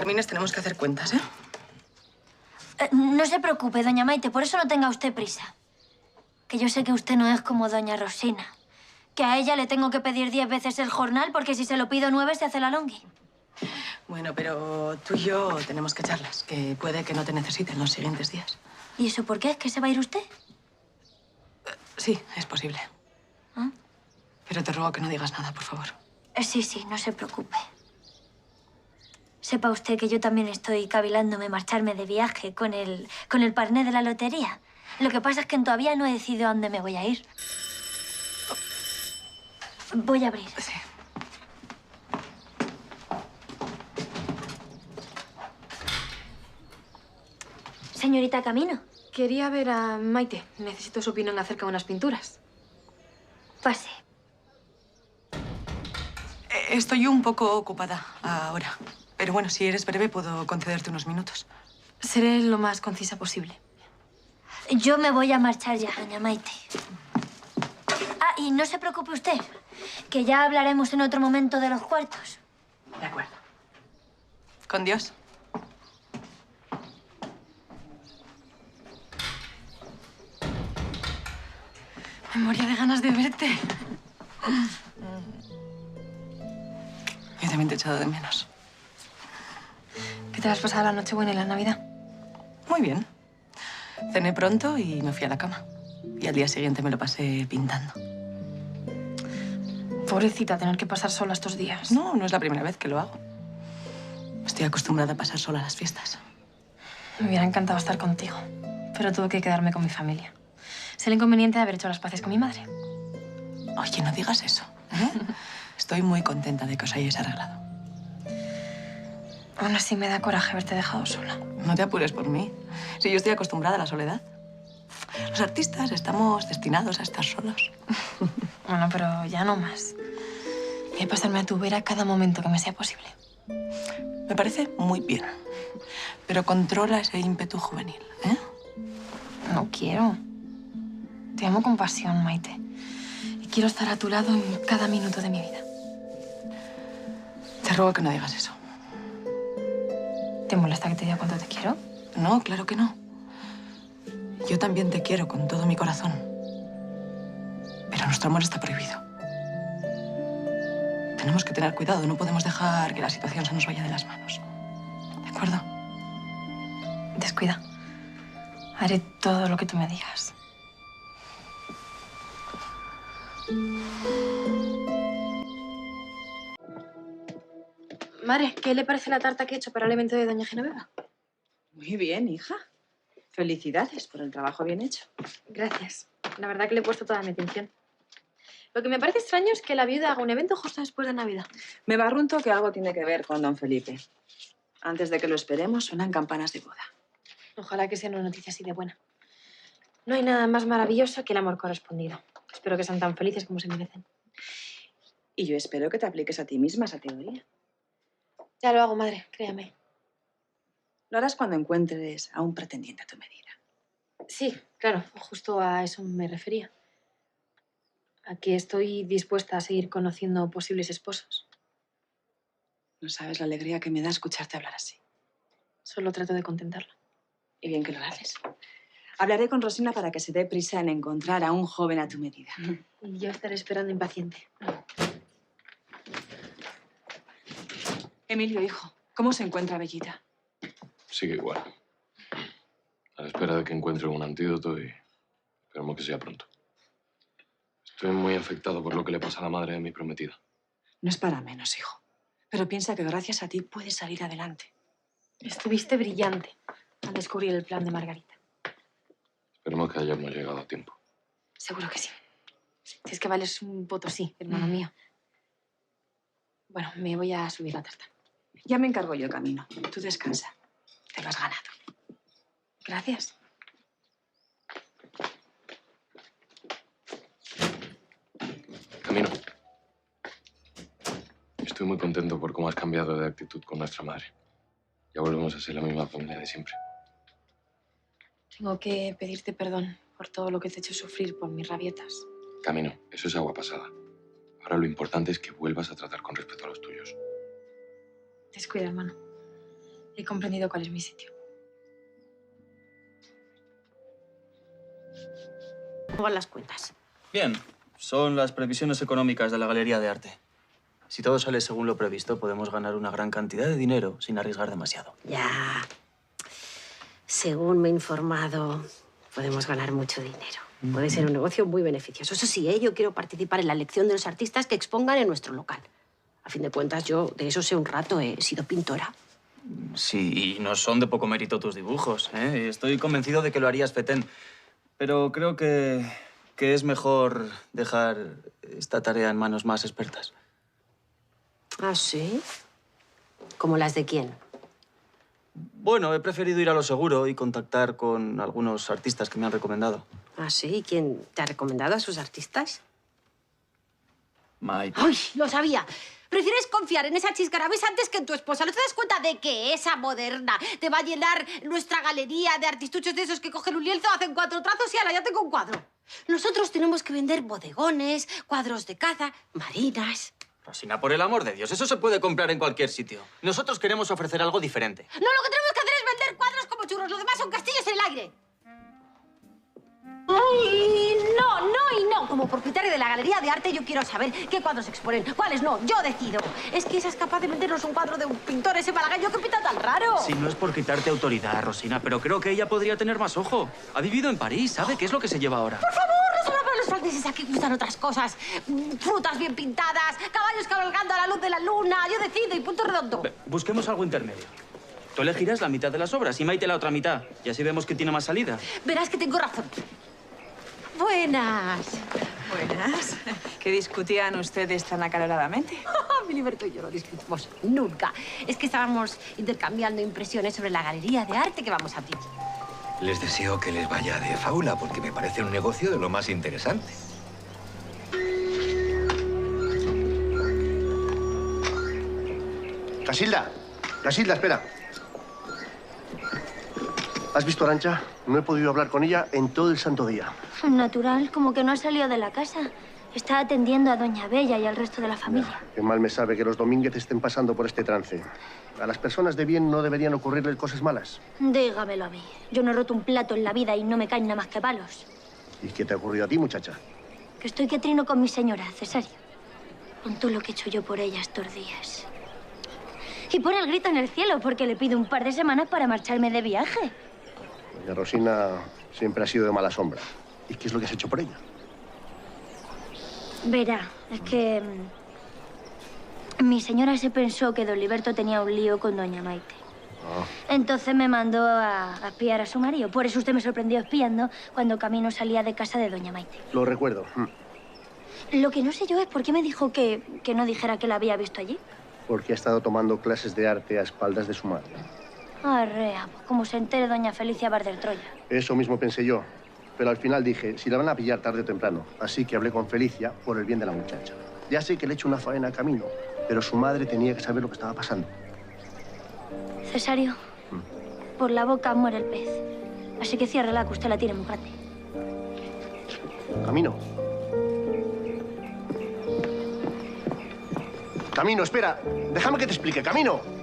termines tenemos que hacer cuentas, ¿eh? No se preocupe, doña Maite, por eso no tenga usted prisa. Que yo sé que usted no es como doña Rosina. Que a ella le tengo que pedir 10 veces el jornal porque si se lo pido 9 se hace la longui. Bueno, pero tú y yo tenemos que charlas, que puede que no te necesiten los siguientes días. ¿Y eso por qué? ¿Es que se va a ir usted? Sí, es posible. ¿Ah? Pero te ruego que no digas nada, por favor. Sí, no se preocupe. Sepa usted que yo también estoy cavilándome marcharme de viaje con el parné de la lotería. Lo que pasa es que todavía no he decidido a dónde me voy a ir. Voy a abrir. Sí. Señorita Camino, Quería ver a Maite. Necesito su opinión acerca de unas pinturas. pase. Estoy un poco ocupada ahora. Pero bueno, si eres breve, puedo concederte unos minutos. Seré lo más concisa posible. Yo me voy a marchar ya, doña Maite. Ah, y no se preocupe usted, que ya hablaremos en otro momento de los cuartos. De acuerdo. Con Dios. Me moría de ganas de verte. Yo también te he echado de menos. ¿Qué te has pasado la Nochebuena y la Navidad? Muy bien. Cené pronto y me fui a la cama. Y al día siguiente me lo pasé pintando. Pobrecita, tener que pasar sola estos días. No, no es la primera vez que lo hago. Estoy acostumbrada a pasar sola las fiestas. Me hubiera encantado estar contigo, pero tuve que quedarme con mi familia. Es el inconveniente de haber hecho las paces con mi madre. Oye, no digas eso, ¿eh? Estoy muy contenta de que os hayáis arreglado. Aún así me da coraje haberte dejado sola. No te apures por mí. Si yo estoy acostumbrada a la soledad. Los artistas estamos destinados a estar solos. Bueno, pero ya no más. Voy a pasarme a tu vera cada momento que me sea posible. Me parece muy bien. Pero controla ese ímpetu juvenil, ¿eh? No quiero. Te amo con pasión, Maite. Y quiero estar a tu lado en cada minuto de mi vida. Te ruego que no digas eso. ¿Te molesta que te diga cuánto te quiero? No, claro que no. Yo también te quiero con todo mi corazón. Pero nuestro amor está prohibido. Tenemos que tener cuidado. No podemos dejar que la situación se nos vaya de las manos. ¿De acuerdo? Descuida. Haré todo lo que tú me digas. Madre, ¿qué le parece la tarta que he hecho para el evento de Doña Genoveva? Muy bien, hija. Felicidades por el trabajo bien hecho. Gracias. La verdad que le he puesto toda mi atención. Lo que me parece extraño es que la viuda haga un evento justo después de Navidad. Me barrunto que algo tiene que ver con don Felipe. Antes de que lo esperemos, suenan campanas de boda. Ojalá que sea una noticia así de buena. No hay nada más maravilloso que el amor correspondido. Espero que sean tan felices como se merecen. Y yo espero que te apliques a ti misma esa teoría. Ya lo hago, madre, créame. Lo harás cuando encuentres a un pretendiente a tu medida. Sí, claro, justo a eso me refería. A que estoy dispuesta a seguir conociendo posibles esposos. No sabes la alegría que me da escucharte hablar así. Solo trato de contentarla. Y bien que lo haces. Hablaré con Rosina para que se dé prisa en encontrar a un joven a tu medida. Y yo estaré esperando impaciente. Emilio, hijo, ¿cómo se encuentra Bellita? Sigue igual. A la espera de que encuentre un antídoto y esperemos que sea pronto. Estoy muy afectado por lo que le pasa a la madre de mi prometida. No es para menos, hijo. Pero piensa que gracias a ti puedes salir adelante. Estuviste brillante al descubrir el plan de Margarita. Esperemos que hayamos llegado a tiempo. Seguro que sí. Si es que vales un potosí, hermano mío. Bueno, me voy a subir la tarta. Ya me encargo yo, Camino. Tú descansa. Te lo has ganado. Gracias. Camino. Estoy muy contento por cómo has cambiado de actitud con nuestra madre. Ya volvemos a ser la misma familia de siempre. Tengo que pedirte perdón por todo lo que te he hecho sufrir por mis rabietas. Camino, eso es agua pasada. Ahora lo importante es que vuelvas a tratar con respeto a los tuyos. Descuida, hermano. He comprendido cuál es mi sitio. ¿Cómo van las cuentas? Bien, son las previsiones económicas de la Galería de Arte. Si todo sale según lo previsto, podemos ganar una gran cantidad de dinero sin arriesgar demasiado. Ya. Según me he informado, podemos ganar mucho dinero. Puede ser un negocio muy beneficioso. Eso sí, yo quiero participar en la elección de los artistas que expongan en nuestro local. A fin de cuentas, yo de eso sé un rato. He sido pintora. Sí, y no son de poco mérito tus dibujos, ¿eh? Estoy convencido de que lo harías fetén. Pero creo que es mejor dejar esta tarea en manos más expertas. ¿Ah, sí? ¿Como las de quién? Bueno, he preferido ir a lo seguro y contactar con algunos artistas que me han recomendado. ¿Ah, sí? ¿Y quién te ha recomendado a sus artistas? Maite. ¡Ay, lo sabía! Prefieres confiar en esa chiscarabés antes que en tu esposa. ¿No te das cuenta de que esa moderna te va a llenar nuestra galería de artistuchos de esos que cogen un lienzo, hacen 4 trazos y ahora ya tengo un cuadro? Nosotros tenemos que vender bodegones, cuadros de caza, marinas... Rosina, por el amor de Dios, eso se puede comprar en cualquier sitio. Nosotros queremos ofrecer algo diferente. No, lo que tenemos que hacer es vender cuadros como churros. Lo demás son castillos en el aire. ¡Ay, no, no y no! Como propietaria de la Galería de Arte, yo quiero saber qué cuadros exponen, cuáles no. Yo decido. Es que esa es capaz de vendernos un cuadro de un pintor, ese malagallo que pinta tan raro. Si no es por quitarte autoridad, Rosina, pero creo que ella podría tener más ojo. Ha vivido en París, sabe qué es lo que se lleva ahora. Por favor, no solo para los franceses, aquí gustan otras cosas. Frutas bien pintadas, caballos cabalgando a la luz de la luna. Yo decido y punto redondo. Busquemos algo intermedio. Tú elegirás la mitad de las obras y Maite la otra mitad. Y así vemos que tiene más salida. Verás que tengo razón. Buenas. Buenas. ¿Qué discutían ustedes tan acaloradamente? Filiberto y yo no discutimos nunca. Es que estábamos intercambiando impresiones sobre la Galería de Arte que vamos a abrir. Les deseo que les vaya de faula, porque me parece un negocio de lo más interesante. Casilda, Casilda, espera. ¿Has visto a Arantxa? No he podido hablar con ella en todo el santo día. Natural, como que no ha salido de la casa. Está atendiendo a Doña Bella y al resto de la familia. Qué mal me sabe que los Domínguez estén pasando por este trance. A las personas de bien no deberían ocurrirles cosas malas. Dígamelo a mí. Yo no he roto un plato en la vida y no me caen nada más que palos. ¿Y qué te ha ocurrido a ti, muchacha? Que estoy que trino con mi señora, Cesario. Con todo lo que he hecho yo por ella estos días. Y pone el grito en el cielo porque le pido un par de semanas para marcharme de viaje. Doña Rosina siempre ha sido de mala sombra. ¿Y qué es lo que has hecho por ella? Verá, es que... mi señora se pensó que don Liberto tenía un lío con doña Maite. Entonces me mandó a espiar a su marido. Por eso usted me sorprendió espiando cuando camino salía de casa de doña Maite. Lo recuerdo. Lo que no sé yo es por qué me dijo que no dijera que la había visto allí. Porque ha estado tomando clases de arte a espaldas de su madre. Arrea, pues como se entere doña Felicia Barder Troya. Eso mismo pensé yo. Pero al final dije, si la van a pillar tarde o temprano. Así que hablé con Felicia por el bien de la muchacha. Ya sé que le he hecho una faena a camino, pero su madre tenía que saber lo que estaba pasando. Cesario, por la boca muere el pez. Así que ciérrala, que usted la tiene muy grande. Camino. Camino, espera. Déjame que te explique. Camino.